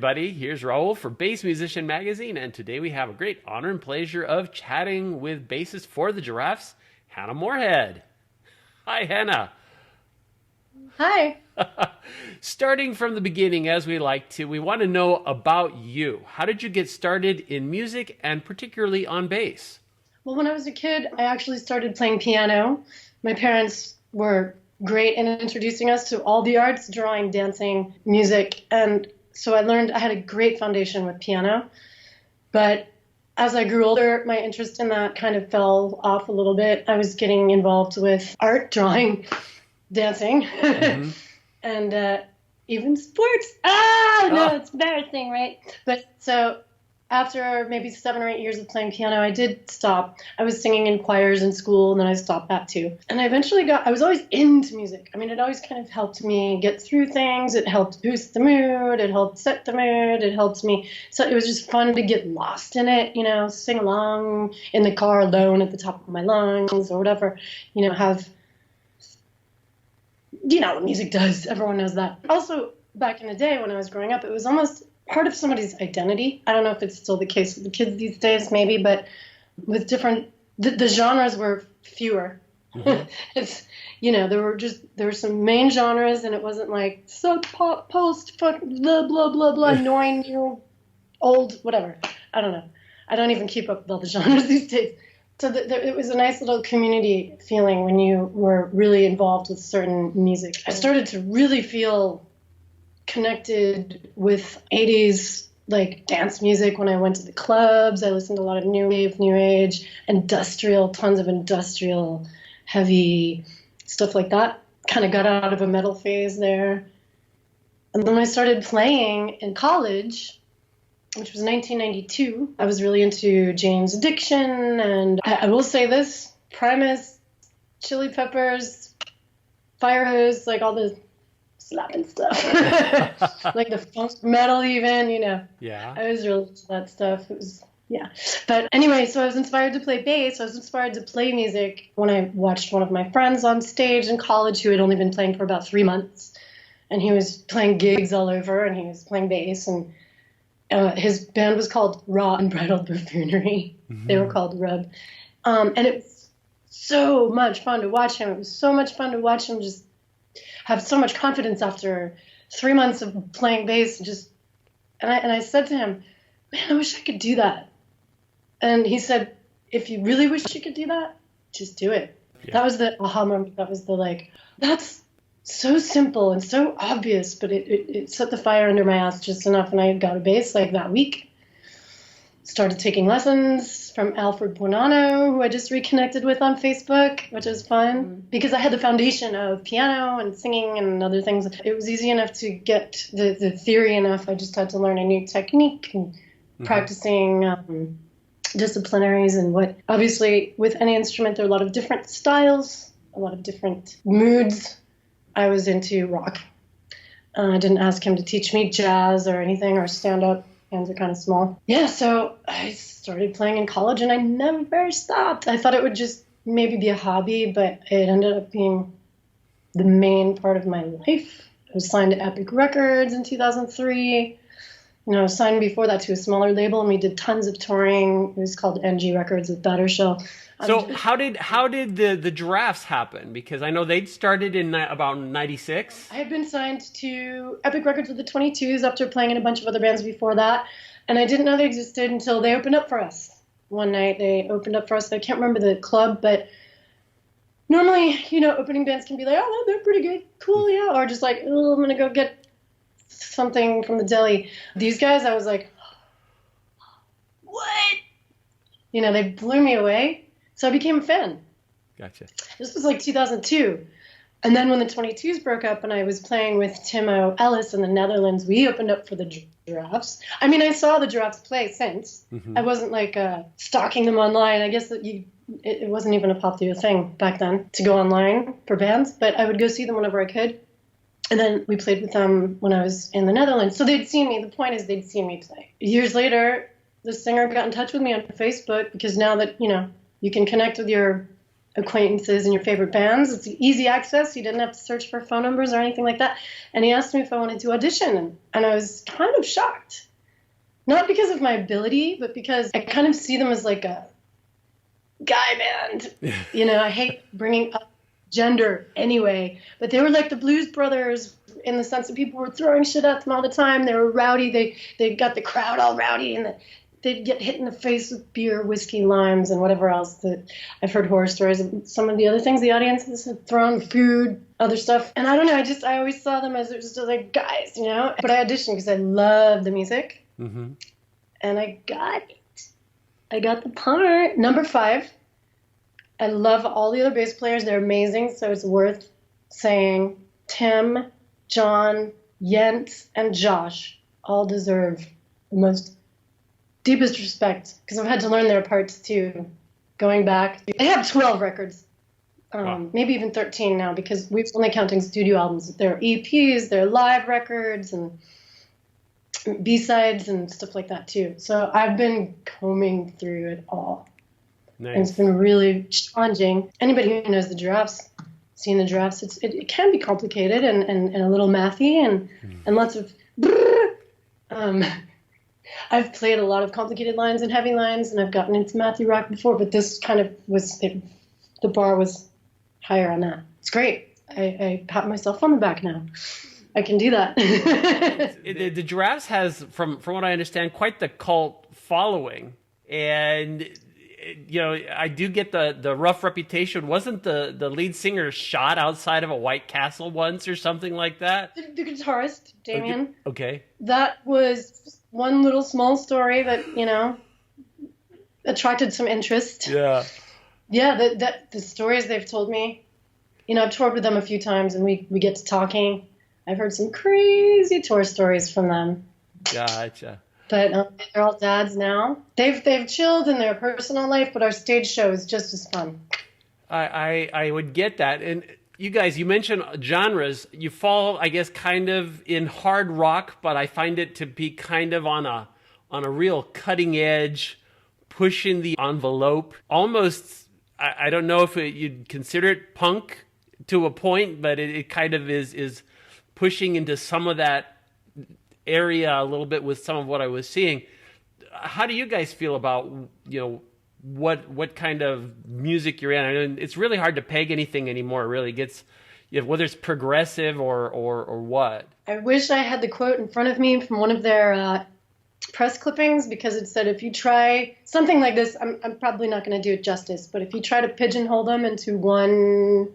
everybody. Here's Raul for Bass Musician Magazine, and today we have a great honor and pleasure of chatting with bassist for the Giraffes, Hannah Moorhead. Hi, Hannah. Hi. Starting from the beginning, as we like to, we want to know about you. How did you get started in music, and particularly on bass? Well, when I was a kid, I actually started playing piano. My parents were great in introducing us to all the arts, drawing, dancing, music, and so I had a great foundation with piano. But as I grew older, my interest in that kind of fell off a little bit. I was getting involved with art, drawing, dancing, and even sports. No, it's embarrassing, right? But so after maybe 7 or 8 years of playing piano, I did stop. I was singing in choirs in school, and then I stopped that too. And I eventually I was always into music. I mean, it always kind of helped me get through things. It helped boost the mood. It helped set the mood. It helped me. So it was just fun to get lost in it, sing along in the car alone at the top of my lungs or whatever, have, what music does. Everyone knows that. Also, back in the day when I was growing up, it was almost part of somebody's identity. I don't know if it's still the case with the kids these days, maybe, but with the genres were fewer. It's, there were some main genres, and it wasn't like sub pop, post, fuck, blah, blah, blah, blah, annoying, old, whatever. I don't know. I don't even keep up with all the genres these days. So it was a nice little community feeling when you were really involved with certain music. I started to really feel connected with 80s like dance music when I went to the clubs. I listened to a lot of new wave, new age, tons of industrial, heavy stuff like that. Kind of got out of a metal phase there. And then I started playing in college, which was 1992. I was really into Jane's Addiction, and I will say this, Primus, Chili Peppers, Firehose, like all the slapping stuff, like the funk metal even, Yeah. I was really into that stuff. It was, yeah. But anyway, so I was inspired to play bass. I was inspired to play music when I watched one of my friends on stage in college who had only been playing for about 3 months. And he was playing gigs all over, and he was playing bass. And his band was called Raw Unbridled Buffoonery. They were called Rub. And it was so much fun to watch him. It was so much fun to watch him just have so much confidence after 3 months of playing bass. And I said to him, man, I wish I could do that. And he said, if you really wish you could do that, just do it. Yeah. That was the aha moment. That was the that's so simple and so obvious, but it set the fire under my ass just enough. And I got a bass like that week. Started taking lessons from Alfred Bonanno, who I just reconnected with on Facebook, which was fun because I had the foundation of piano and singing and other things. It was easy enough to get the theory enough. I just had to learn a new technique and practicing disciplinaries and obviously with any instrument, there are a lot of different styles, a lot of different moods. I was into rock. I didn't ask him to teach me jazz or anything or stand up. Hands are kind of small. Yeah, so I started playing in college, and I never stopped. I thought it would just maybe be a hobby, but it ended up being the main part of my life. I was signed to Epic Records in 2003. I was signed before that to a smaller label, and we did tons of touring. It was called NG Records with Battershell. So how did the Giraffes happen? Because I know they'd started in about 96. I had been signed to Epic Records with the 22s after playing in a bunch of other bands before that, and I didn't know they existed until they opened up for us. One night they opened up for us. I can't remember the club, but normally, opening bands can be like, oh, they're pretty good, cool, yeah, or just like, oh, I'm going to go get something from the deli. These guys, I was like, what? They blew me away. So I became a fan. Gotcha. This was like 2002. And then when the 22s broke up and I was playing with Timo Ellis in the Netherlands, we opened up for the Giraffes. I mean, I saw the Giraffes play since. I wasn't stalking them online. I guess that it wasn't even a popular thing back then to go online for bands, but I would go see them whenever I could. And then we played with them when I was in the Netherlands. So they'd seen me. The point is they'd seen me play. Years later, the singer got in touch with me on Facebook because now that, you can connect with your acquaintances and your favorite bands. It's easy access. You didn't have to search for phone numbers or anything like that. And he asked me if I wanted to audition. And I was kind of shocked. Not because of my ability, but because I kind of see them as like a guy band. You know, I hate bringing up gender anyway, but they were like the Blues Brothers in the sense that people were throwing shit at them all the time. They were rowdy. They got the crowd all rowdy, and they'd get hit in the face with beer, whiskey, limes, and whatever else. That I've heard horror stories of some of the other things the audiences had thrown, food, other stuff. And I don't know, I always saw them as just like guys, you know? But I auditioned because I love the music. Mm-hmm. And I got it. I got the part. Number 5. I love all the other bass players. They're amazing, so it's worth saying Tim, John, Jens, and Josh all deserve the most deepest respect because I've had to learn their parts too, going back. They have 12 records, maybe even 13 now because we're only counting studio albums. There are EPs, there are live records, and B-sides and stuff like that too. So I've been combing through it all. Nice. And it's been really challenging. Anybody who knows the Giraffes, seen the Giraffes, it can be complicated and a little mathy and lots of I've played a lot of complicated lines and heavy lines, and I've gotten into mathy rock before, but this kind of was, the bar was higher on that. It's great. I pat myself on the back now. I can do that. The Giraffes has, from what I understand, quite the cult following. And, you know, I do get the rough reputation. Wasn't the lead singer shot outside of a White Castle once or something like that? The guitarist, Damien. Okay. That was one little small story that, you know, attracted some interest. Yeah. Yeah, the stories they've told me. You know, I've toured with them a few times, and we get to talking. I've heard some crazy tour stories from them. Gotcha. But they're all dads now. They've chilled in their personal life, but our stage show is just as fun. I would get that. And you guys, you mentioned genres. You fall, I guess, kind of in hard rock, but I find it to be kind of on a real cutting edge, pushing the envelope. Almost, I don't know if you'd consider it punk to a point, but it kind of is pushing into some of that area a little bit with some of what I was seeing. How do you guys feel about, you know, what kind of music you're in? I mean, it's really hard to peg anything anymore. It really gets, you know, whether it's progressive or what. I wish I had the quote in front of me from one of their press clippings, because it said, if you try something like this, I'm probably not going to do it justice, but if you try to pigeonhole them into one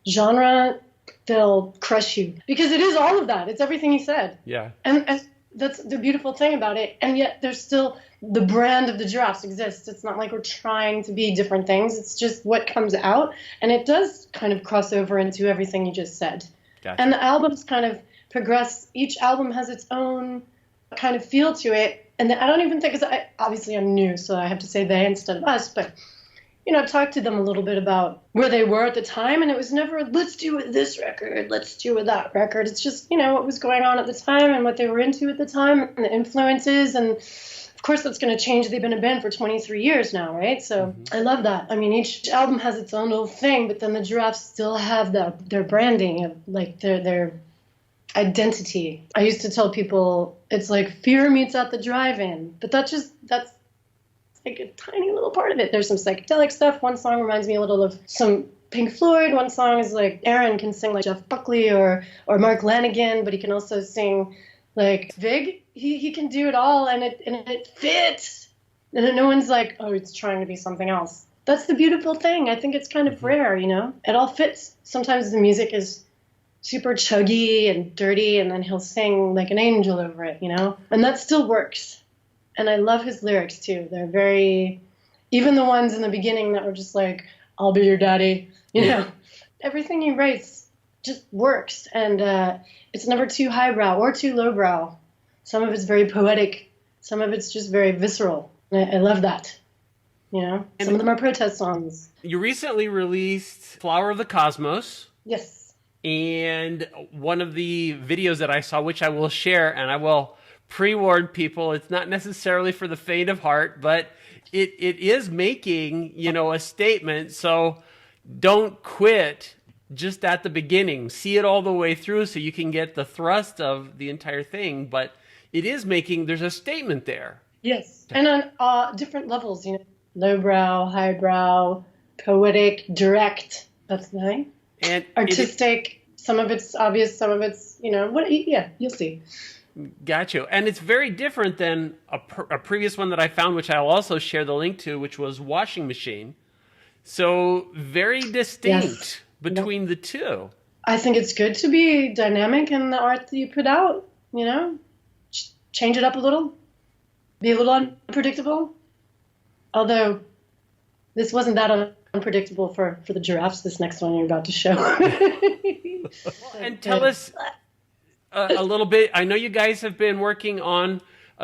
genre, they'll crush you, because it is all of that. It's everything he said. Yeah. And that's the beautiful thing about it. And yet there's still the brand of the Giraffes exists. It's not like we're trying to be different things. It's just what comes out. And it does kind of cross over into everything you just said. Gotcha. And the albums kind of progress. Each album has its own kind of feel to it. And I don't even think, because obviously I'm new, so I have to say they instead of us, but you know, talk to them a little bit about where they were at the time, and it was never, let's do it this record, let's do it that record. It's just, you know, what was going on at the time and what they were into at the time and the influences, and of course that's going to change. They've been a band for 23 years now, right? So I love that. I mean, each album has its own little thing, but then the Giraffes still have their branding, of like their identity. I used to tell people it's like Fear meets at the drive-in, but that's like a tiny little part of it. There's some psychedelic stuff. One song reminds me a little of some Pink Floyd. One song is like Aaron can sing like Jeff Buckley or Mark Lanigan, but he can also sing like Vig. He can do it all, and it fits. And then no one's like, oh, it's trying to be something else. That's the beautiful thing. I think it's kind of rare, you know? It all fits. Sometimes the music is super chuggy and dirty, and then he'll sing like an angel over it, you know? And that still works. And I love his lyrics, too. They're very, even the ones in the beginning that were just like, I'll be your daddy, you know. Everything he writes just works. And it's never too highbrow or too lowbrow. Some of it's very poetic. Some of it's just very visceral. And I love that, you know. And some of them are protest songs. You recently released Flower of the Cosmos. Yes. And one of the videos that I saw, which I will share, and I will pre-warn people, it's not necessarily for the faint of heart, but it is making, you know, a statement. So don't quit just at the beginning. See it all the way through so you can get the thrust of the entire thing. But it is there's a statement there. Yes. And on different levels, lowbrow, highbrow, poetic, direct. That's the thing. And artistic. Some of it's obvious, some of it's, you'll see. Got you. And it's very different than a previous one that I found, which I'll also share the link to, which was Washing Machine. So very distinct between the two. I think it's good to be dynamic in the art that you put out, change it up a little, be a little unpredictable. Although this wasn't that unpredictable for the Giraffes, this next one you're about to show. And tell us a little bit. I know you guys have been working on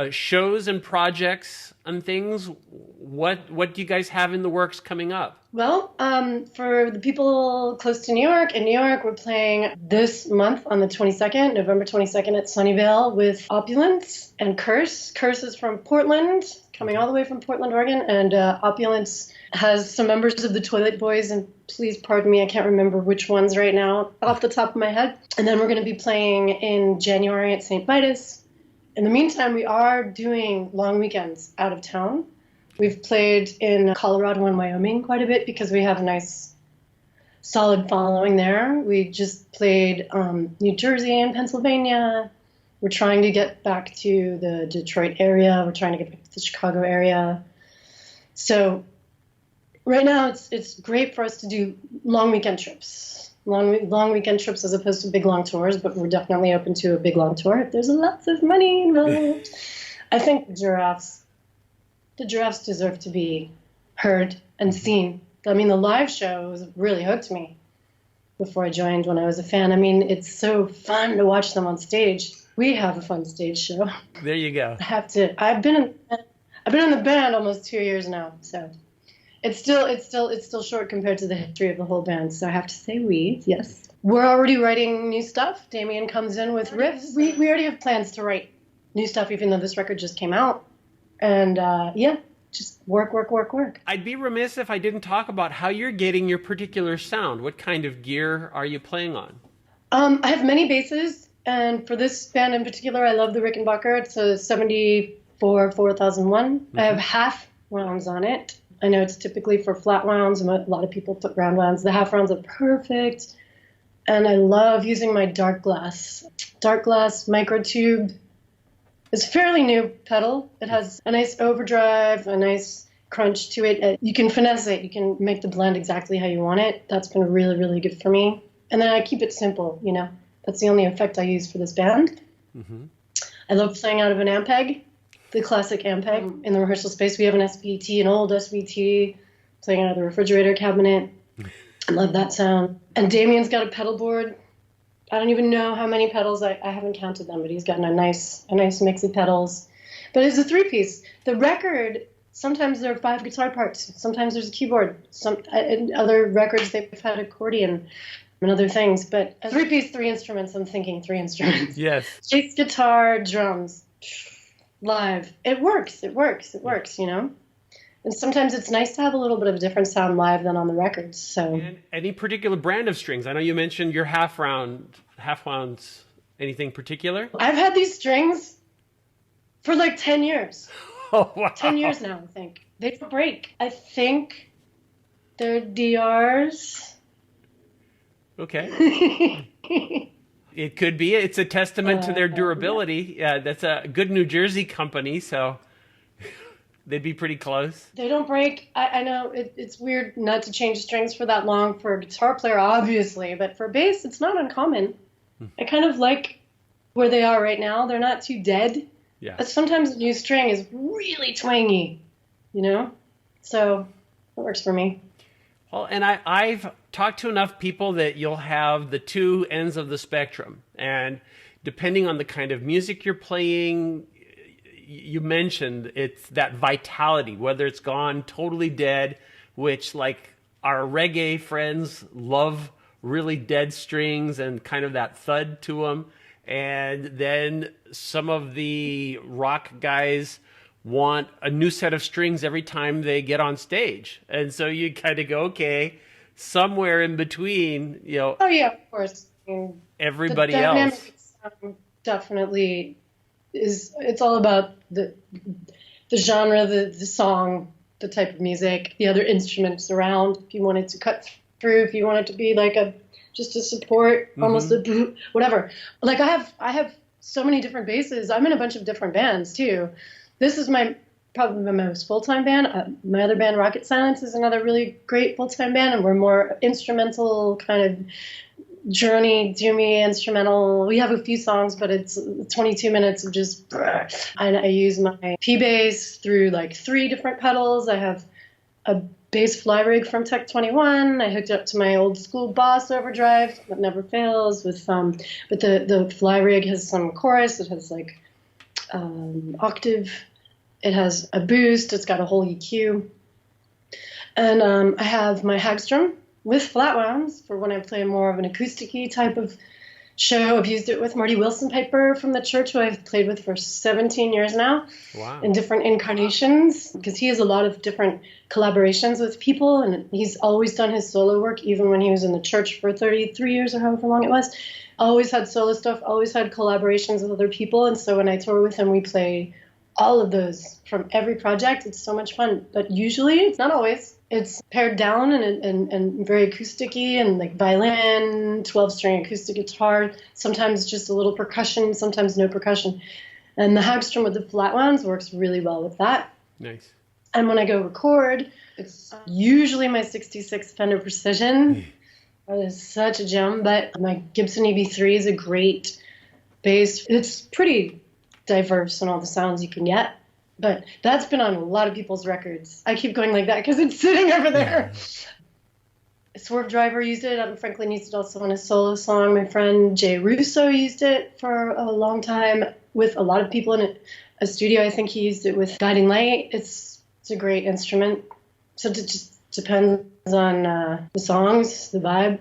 shows and projects and things. What do you guys have in the works coming up? Well, for the people close to New York, we're playing this month on the 22nd, November 22nd at Sunnyvale with Opulence and Curse. Curse is from Portland, coming all the way from Portland, Oregon, and Opulence has some members of the Toilet Boys, and please pardon me, I can't remember which ones right now off the top of my head. And then we're going to be playing in January at St. Vitus. In the meantime, we are doing long weekends out of town. We've played in Colorado and Wyoming quite a bit because we have a nice, solid following there. We just played New Jersey and Pennsylvania. We're trying to get back to the Detroit area. We're trying to get back to the Chicago area. So right now, it's great for us to do long weekend trips. Long weekend trips as opposed to big long tours, but we're definitely open to a big long tour if there's lots of money involved. I think the Giraffes deserve to be heard and seen. I mean, the live shows really hooked me before I joined when I was a fan. I mean, it's so fun to watch them on stage. We have a fun stage show. There you go. I've been in the band almost 2 years now, so it's still short compared to the history of the whole band. So I have to say yes. We're already writing new stuff. Damien comes in with riffs. We already have plans to write new stuff, even though this record just came out. And just work. I'd be remiss if I didn't talk about how you're getting your particular sound. What kind of gear are you playing on? I have many basses, and for this band in particular, I love the Rickenbacker. It's a 74 4001. Mm-hmm. I have half rounds on it. I know it's typically for flat rounds, and a lot of people put round rounds. The half rounds are perfect, and I love using my dark glass microtube. It's a fairly new pedal. It has a nice overdrive, a nice crunch to it. You can finesse it. You can make the blend exactly how you want it. That's been really, really good for me. And then I keep it simple, That's the only effect I use for this band. Mm-hmm. I love playing out of an Ampeg, the classic Ampeg. In the rehearsal space, we have an SVT, an old SVT, playing out of the refrigerator cabinet. I love that sound. And Damien's got a pedal board. I don't even know how many pedals. I haven't counted them, but he's gotten a nice mix of pedals. But it's a three-piece. The record, sometimes there are 5 guitar parts. Sometimes there's a keyboard. In other records, they've had accordion and other things. But a three-piece, 3 instruments, I'm thinking 3 instruments. Yes. Bass, guitar, drums, live. It works, And sometimes it's nice to have a little bit of a different sound live than on the records. So, and any particular brand of strings? I know you mentioned your half rounds. Anything particular? I've had these strings for like 10 years. Oh, wow. 10 years now, I think. They don't break. I think they're DRs. Okay. It could be. It's a testament to their durability. Yeah, that's a good New Jersey company, so they'd be pretty close. They don't break. I know it's weird not to change strings for that long for a guitar player, obviously, but for bass, it's not uncommon. I kind of like where they are right now. They're not too dead. Yeah. But sometimes a new string is really twangy, So it works for me. Well, and I've talked to enough people that you'll have the two ends of the spectrum. And depending on the kind of music you're playing, you mentioned it's that vitality, whether it's gone totally dead, which like our reggae friends love really dead strings and kind of that thud to them. And then some of the rock guys want a new set of strings every time they get on stage. And so you kind of go, okay, somewhere in between, Oh yeah, of course. I mean, everybody the dynamic else. definitely is. It's all about the genre, the song, the type of music, the other instruments around. If you wanted to cut through, if you wanted to be like just a support, almost a whatever. Like I have so many different basses. I'm in a bunch of different bands too. This is probably my most full-time band. My other band, Rocket Silence, is another really great full-time band, and we're more instrumental kind of journey, doomy instrumental. We have a few songs, but it's 22 minutes of just. And I use my P bass through like 3 different pedals. I have a bass fly rig from Tech 21. I hooked up to my old school Boss overdrive that never fails. But the fly rig has some chorus. It has like octave. It has a boost. It's got a whole EQ. And I have my Hagstrom with flat wounds for when I play more of an acoustic-y type of show. I've used it with Marty Wilson Piper from the church, who I've played with for 17 years now. Wow. In different incarnations, because he has a lot of different collaborations with people, and he's always done his solo work, even when he was in the church for 33 years or however long it was. Always had solo stuff, always had collaborations with other people, and so when I tour with him, we play all of those from every project. It's so much fun, but usually, it's not always. It's pared down and very acoustic-y and like violin, 12-string acoustic guitar, sometimes just a little percussion, sometimes no percussion. And the Hagstrom with the flat wounds works really well with that. Nice. And when I go record, it's usually my 66 Fender Precision. That is such a gem, but my Gibson EB3 is a great bass. It's pretty diverse in all the sounds you can get. But that's been on a lot of people's records. I keep going like that because it's sitting over there. Swerve Driver used it. Adam Franklin used it also on a solo song. My friend Jay Russo used it for a long time with a lot of people in a studio. I think he used it with Guiding Light. It's a great instrument. So it just depends on the songs, the vibe.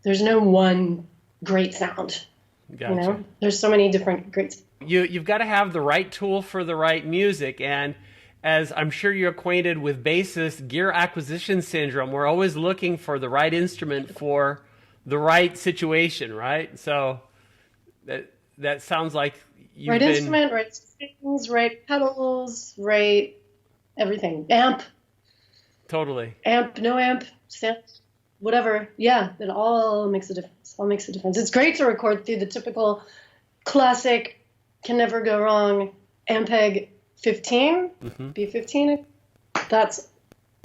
There's no one great sound. Gotcha. There's so many different great. You've got to have the right tool for the right music, and as I'm sure you're acquainted with Bassist gear acquisition syndrome, we're always looking for the right instrument for the right situation, right? So that sounds like you've right been... instrument, right strings, right pedals, right everything. Amp. Totally. Amp, no amp, sound, whatever. Yeah, it all makes a difference. All makes a difference. It's great to record through the typical classic, can never go wrong, Ampeg 15, B15. That's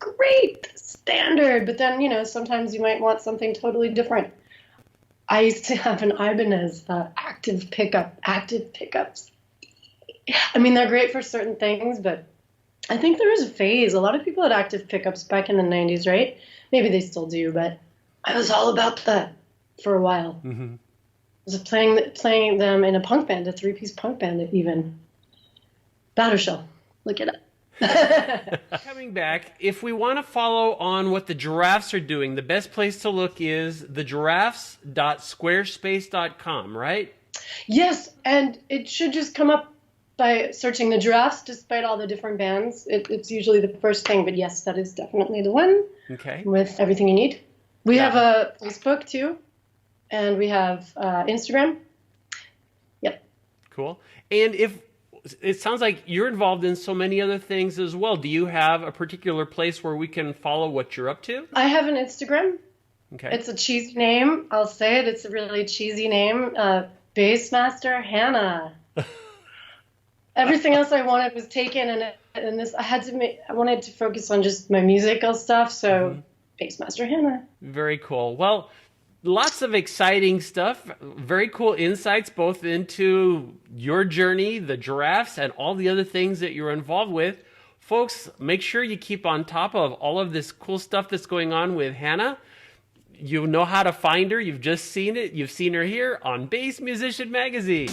great, standard. But then, sometimes you might want something totally different. I used to have an Ibanez active pickups. I mean, they're great for certain things, but I think there was a phase. A lot of people had active pickups back in the 90s, right? Maybe they still do, but I was all about that for a while. I was playing them in a punk band, a 3-piece punk band even. Battle Shell. Look it up. Coming back, if we want to follow on what the Giraffes are doing, the best place to look is thegiraffes.squarespace.com, right? Yes, and it should just come up by searching the Giraffes, despite all the different bands. It's usually the first thing, but yes, that is definitely the one. Okay. With everything you need. We have a Facebook, too, and we have Instagram. Yep. Cool. And if it sounds like you're involved in so many other things as well. Do you have a particular place where we can follow what you're up to? I have an Instagram. Okay. It's a cheesy name. I'll say it. It's a really cheesy name. Bassmaster Hannah. Everything else I wanted was taken, and this I wanted to focus on just my musical stuff. So, Bassmaster Hannah. Very cool. Well, lots of exciting stuff. Very cool insights both into your journey, the Giraffes, and all the other things that you're involved with. Folks, make sure you keep on top of all of this cool stuff that's going on with Hannah. You know how to find her. You've just seen it. You've seen her here on Bass Musician Magazine.